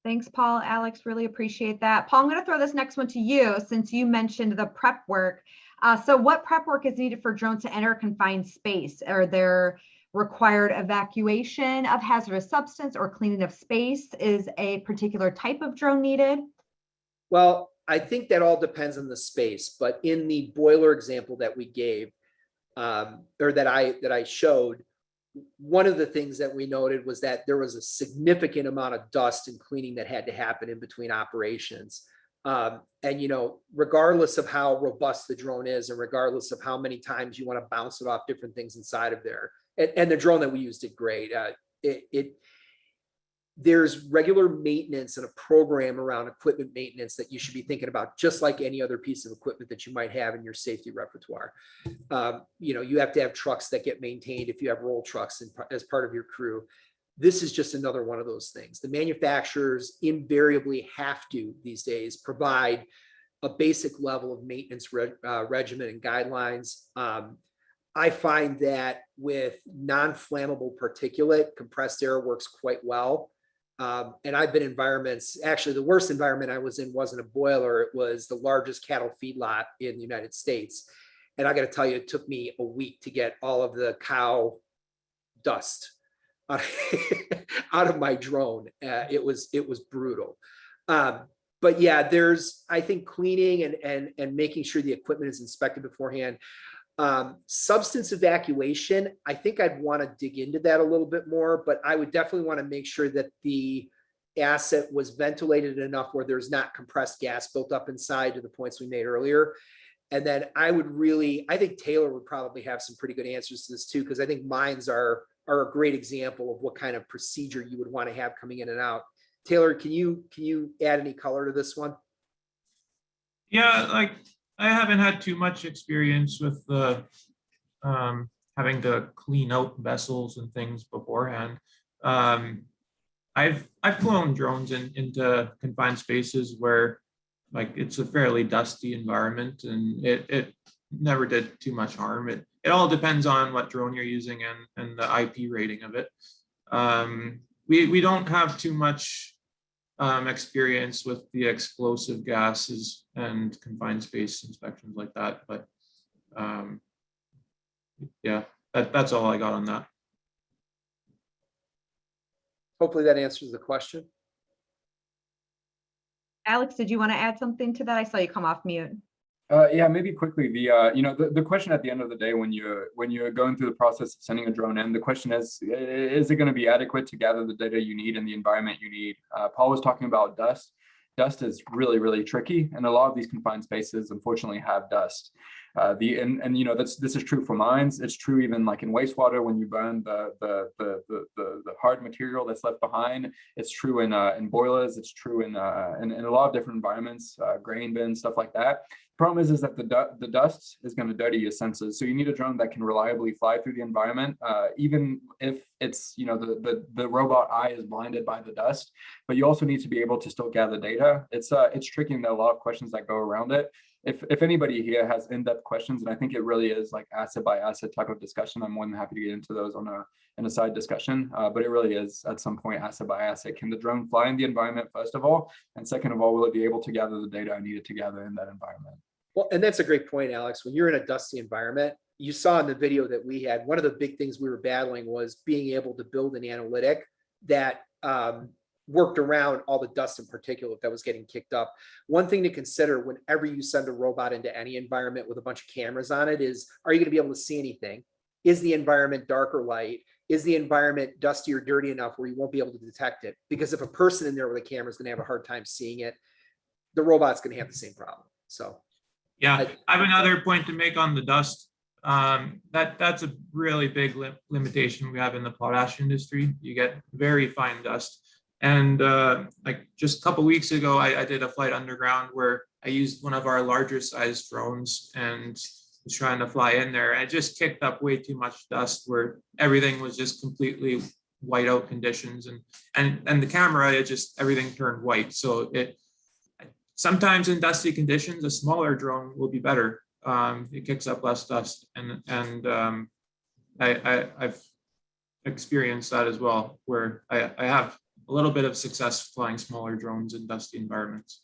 Thanks, Paul. Alex, really appreciate that. Paul, I'm going to throw this next one to you, since you mentioned the prep work. So what prep work is needed for drones to enter a confined space? Are there required evacuation of hazardous substance or cleaning of space? Is a particular type of drone needed? Well, I think that all depends on the space, but in the boiler example that we gave, or that I showed, one of the things that we noted was that there was a significant amount of dust and cleaning that had to happen in between operations. Regardless of how robust the drone is, and regardless of how many times you want to bounce it off different things inside of there, and the drone that we used did great. There's regular maintenance and a program around equipment maintenance that you should be thinking about, just like any other piece of equipment that you might have in your safety repertoire. You have to have trucks that get maintained if you have roll trucks as part of your crew. This is just another one of those things. The manufacturers invariably have to, these days, provide a basic level of maintenance regimen and guidelines. I find that with non-flammable particulate, compressed air works quite well. And I've been in environments, actually the worst environment I was in wasn't a boiler, it was the largest cattle feedlot in the United States. And I got to tell you, it took me a week to get all of the cow dust out of my drone. It was brutal. But yeah, there's, I think, cleaning and making sure the equipment is inspected beforehand. Substance evacuation, I think I'd want to dig into that a little bit more, but I would definitely want to make sure that the asset was ventilated enough where there's not compressed gas built up inside, to the points we made earlier. And then I think Taylor would probably have some pretty good answers to this too, because I think mines are a great example of what kind of procedure you would want to have coming in and out. Taylor, can you add any color to this one? Yeah, I haven't had too much experience with the having to clean out vessels and things beforehand. I've flown drones into confined spaces where it's a fairly dusty environment, and it never did too much harm. It all depends on what drone you're using and the IP rating of it. We don't have too much experience with the explosive gases and confined space inspections like that. But yeah, that's all I got on that. Hopefully that answers the question. Alex, did you want to add something to that? I saw you come off mute. Yeah, maybe quickly. The question at the end of the day, when you're going through the process of sending a drone in, the question is it going to be adequate to gather the data you need in the environment you need? Paul was talking about dust. Dust is really, really tricky, and a lot of these confined spaces unfortunately have dust. This is true for mines. It's true even like in wastewater when you burn the hard material that's left behind. It's true in boilers. It's true in a lot of different environments, grain bins, stuff like that. Problem is that the dust is going to dirty your sensors. So you need a drone that can reliably fly through the environment, even if it's, the robot eye is blinded by the dust, but you also need to be able to still gather data. It's tricky, and there are a lot of questions that go around it. If anybody here has in-depth questions, and I think it really is like asset by asset type of discussion, I'm more than happy to get into those in a side discussion. But it really is at some point asset by asset. Can the drone fly in the environment, first of all? And second of all, will it be able to gather the data I needed to gather in that environment? Well, and that's a great point, Alex. When you're in a dusty environment, you saw in the video that we had, one of the big things we were battling was being able to build an analytic that worked around all the dust and particulate that was getting kicked up. One thing to consider whenever you send a robot into any environment with a bunch of cameras on it is, are you going to be able to see anything? Is the environment dark or light? Is the environment dusty or dirty enough where you won't be able to detect it? Because if a person in there with a camera is going to have a hard time seeing it, the robot's going to have the same problem. So yeah, I have another point to make on the dust. That's a really big limitation we have in the potash industry. You get very fine dust. And like just a couple of weeks ago, I did a flight underground where I used one of our larger size drones and was trying to fly in there. And it just kicked up way too much dust where everything was just completely whiteout conditions. And the camera, everything turned white. So sometimes in dusty conditions, a smaller drone will be better. It kicks up less dust. And I've experienced that as well, where I have a little bit of success flying smaller drones in dusty environments.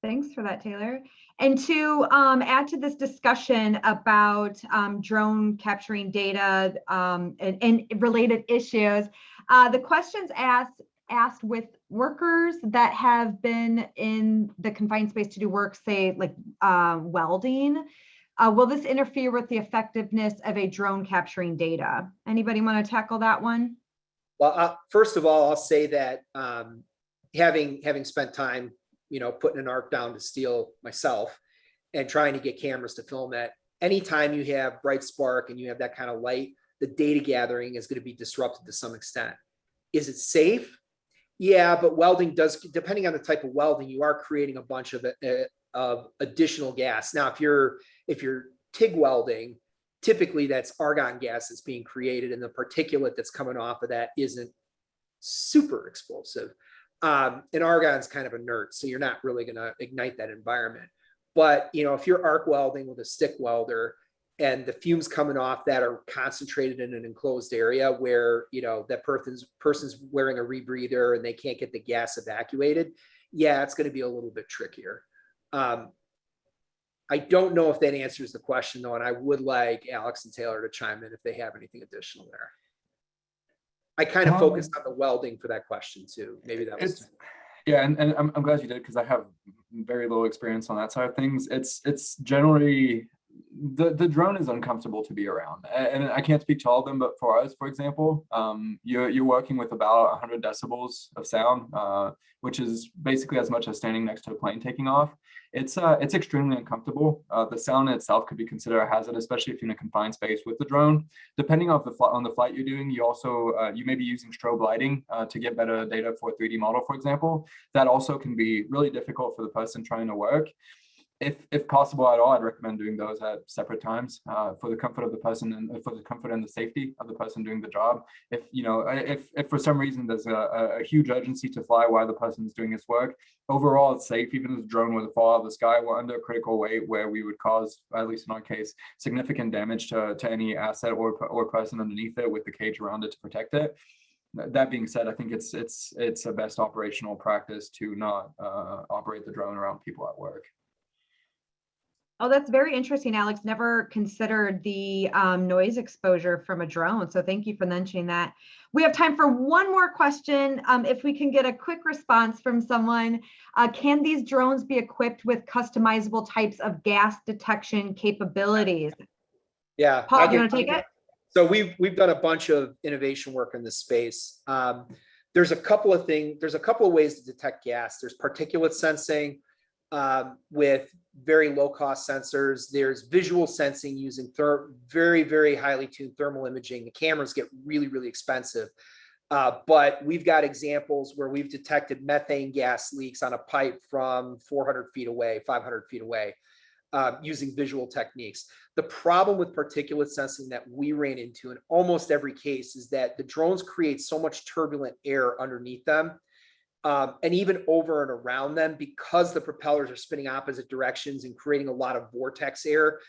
Thanks for that, Taylor. And to add to this discussion about drone capturing data and related issues, the questions asked with workers that have been in the confined space to do work, say like welding, will this interfere with the effectiveness of a drone capturing data? Anybody want to tackle that one? Well, first of all, I'll say that having spent time, putting an arc down to steel myself and trying to get cameras to film that, anytime you have bright spark and you have that kind of light, the data gathering is going to be disrupted to some extent. Is it safe? Yeah, but welding does, depending on the type of welding, you are creating a bunch of additional gas. Now, if you're TIG welding, typically that's argon gas that's being created, and the particulate that's coming off of that isn't super explosive. And argon's kind of inert, so you're not really going to ignite that environment. But if you're arc welding with a stick welder and the fumes coming off that are concentrated in an enclosed area where that person's wearing a rebreather and they can't get the gas evacuated, yeah, it's going to be a little bit trickier. I don't know if that answers the question though, and I would like Alex and Taylor to chime in if they have anything additional there. I kind of focused on the welding for that question too. Maybe that was. Yeah, and I'm glad you did, because I have very little experience on that side of things. It's generally the drone is uncomfortable to be around, and I can't speak to all of them, but for us, for example, you're working with about 100 decibels of sound, which is basically as much as standing next to a plane taking off. It's extremely uncomfortable. The sound itself could be considered a hazard, especially if you're in a confined space with the drone. Depending on the flight you're doing, you also you may be using strobe lighting to get better data for a 3D model, for example. That also can be really difficult for the person trying to work. If possible at all, I'd recommend doing those at separate times for the comfort of the person and for the comfort and the safety of the person doing the job. If for some reason there's a huge urgency to fly while the person is doing his work, overall it's safe. Even if the drone were to fall out of the sky, we're under a critical weight where we would cause, at least in our case, significant damage to any asset or person underneath it with the cage around it to protect it. That being said, I think it's a best operational practice to not operate the drone around people at work. Oh, that's very interesting, Alex. Never considered the noise exposure from a drone. So thank you for mentioning that. We have time for one more question. If we can get a quick response from someone, can these drones be equipped with customizable types of gas detection capabilities? Yeah. Paul, do you want to take it? So we've done a bunch of innovation work in this space. There's a couple of things. There's a couple of ways to detect gas. There's particulate sensing with very low cost sensors. There's visual sensing using very, very highly tuned thermal imaging. The cameras get really, really expensive. But we've got examples where we've detected methane gas leaks on a pipe from 400 feet away, 500 feet away, using visual techniques. The problem with particulate sensing that we ran into in almost every case is that the drones create so much turbulent air underneath them. And even over and around them, because the propellers are spinning opposite directions and creating a lot of vortex air,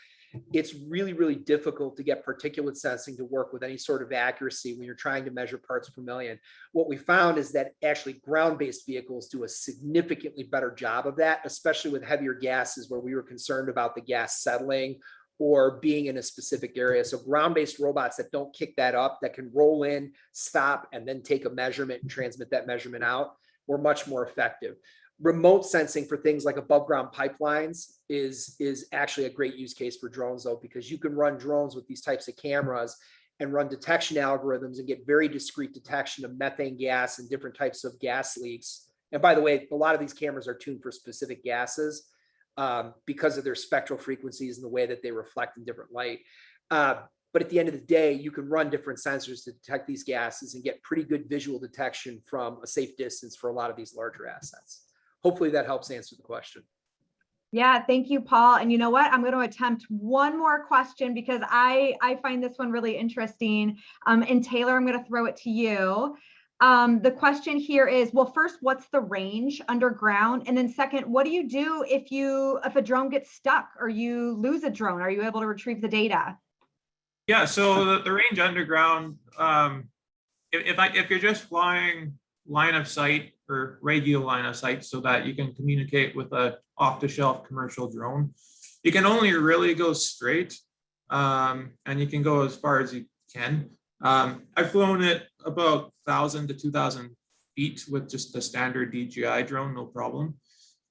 it's really, really difficult to get particulate sensing to work with any sort of accuracy when you're trying to measure parts per million. What we found is that actually ground-based vehicles do a significantly better job of that, especially with heavier gases where we were concerned about the gas settling or being in a specific area. So ground-based robots that don't kick that up, that can roll in, stop, and then take a measurement and transmit that measurement out, were much more effective. Remote sensing for things like above ground pipelines is actually a great use case for drones though, because you can run drones with these types of cameras and run detection algorithms and get very discrete detection of methane gas and different types of gas leaks. And by the way, a lot of these cameras are tuned for specific gases because of their spectral frequencies and the way that they reflect in different light. But at the end of the day, you can run different sensors to detect these gases and get pretty good visual detection from a safe distance for a lot of these larger assets. Hopefully that helps answer the question. Yeah, thank you, Paul. And you know what? I'm going to attempt one more question because I find this one really interesting. And Taylor, I'm going to throw it to you. The question here is, well, first, what's the range underground? And then second, what do you do if a drone gets stuck or you lose a drone? Are you able to retrieve the data? Yeah, so the range underground, if you're just flying line of sight or radial line of sight so that you can communicate with a off-the-shelf commercial drone, you can only really go straight, and you can go as far as you can. I've flown it about 1,000 to 2,000 feet with just the standard DJI drone, no problem.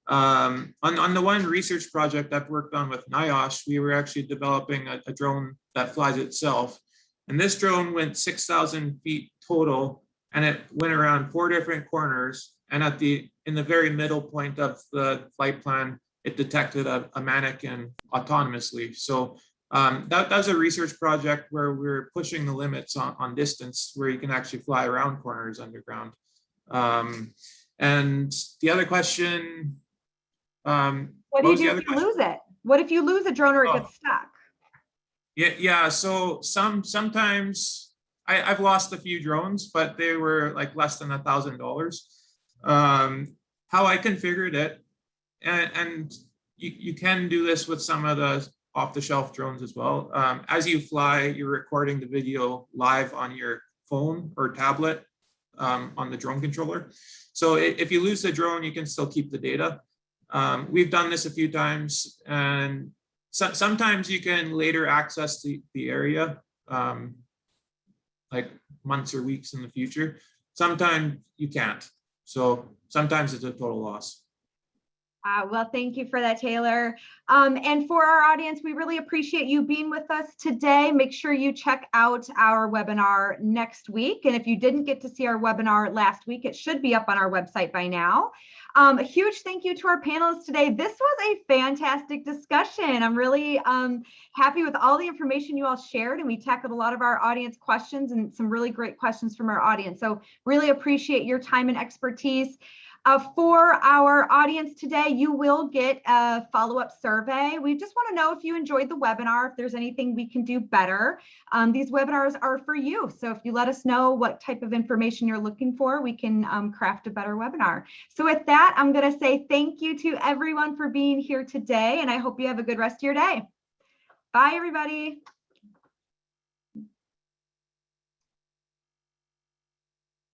On the one research project I've worked on with NIOSH, we were actually developing a drone that flies itself. And this drone went 6,000 feet total, and it went around 4 different corners. And in the very middle point of the flight plan, it detected a mannequin autonomously. So that was a research project where we were pushing the limits on distance, where you can actually fly around corners underground. And the other question, what do you do if you lose it? What if you lose a drone or it gets stuck? Yeah. So sometimes I've lost a few drones, but they were like less than $1,000. How I configured it, and you can do this with some of the off-the-shelf drones as well. As you fly, you're recording the video live on your phone or tablet on the drone controller. So if you lose the drone, you can still keep the data. We've done this a few times, and sometimes you can later access the area, like months or weeks in the future. Sometimes you can't. So sometimes it's a total loss. Well, thank you for that, Taylor. And for our audience, we really appreciate you being with us today. Make sure you check out our webinar next week. And if you didn't get to see our webinar last week, it should be up on our website by now. A huge thank you to our panelists today. This was a fantastic discussion. I'm really happy with all the information you all shared, and we tackled a lot of our audience questions and some really great questions from our audience. So really appreciate your time and expertise. For our audience today, you will get a follow-up survey. We just want to know if you enjoyed the webinar, if there's anything we can do better. These webinars are for you. So if you let us know what type of information you're looking for, we can craft a better webinar. So with that, I'm going to say thank you to everyone for being here today, and I hope you have a good rest of your day. Bye, everybody.